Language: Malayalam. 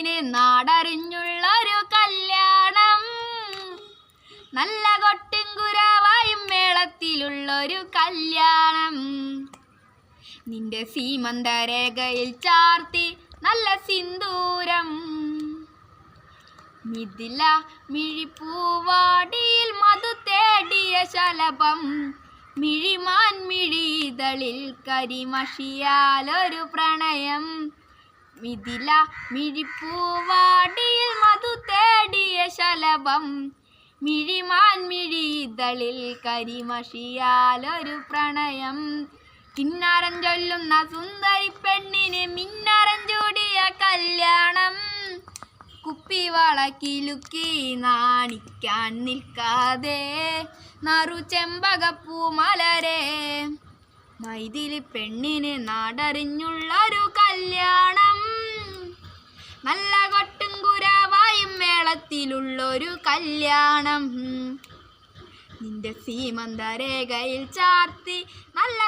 പെണ്ണിന് നാടറിഞ്ഞുള്ളൊരു കല്യാണം, നല്ല കൊട്ടും കുരവായും മേളത്തിലുള്ളൊരു കല്യാണം. നിന്റെ സീമന്തരേഖയിൽ ചാർത്തി നല്ല സിന്ദൂരം, മിഥില മിഴിപ്പൂവാടിയിൽ മധു തേടിയ ശലഭം, മിഴിമാൻ മിഴിതളിൽ കരിമഷിയാലൊരു പ്രണയം. മിഥില മിഴിപ്പൂവാടിയിൽ മധു തേടിയ ശലഭം, മിഴിമാൻ മിഴിതളിൽ കരിമഷിയാലൊരു പ്രണയം. കിന്നാരം ചൊല്ലുന്ന സുന്ദരി പെണ്ണിന് മിന്നാരം ചൂടിയ കല്യാണം, കുപ്പിവള കിലുക്കി നാണിക്കാൻ നിൽക്കാതെ നറു ചെമ്പകപ്പൂ മലരെ. മൈഥിലി പെണ്ണിന് നാടറിഞ്ഞുള്ളൊരു കല്യാണം, നല്ല കൊട്ടും കുരവായും മേളത്തിലുള്ളൊരു കല്യാണം. നിന്റെ സീമന്തരേഖയിൽ ചാർത്തി നല്ല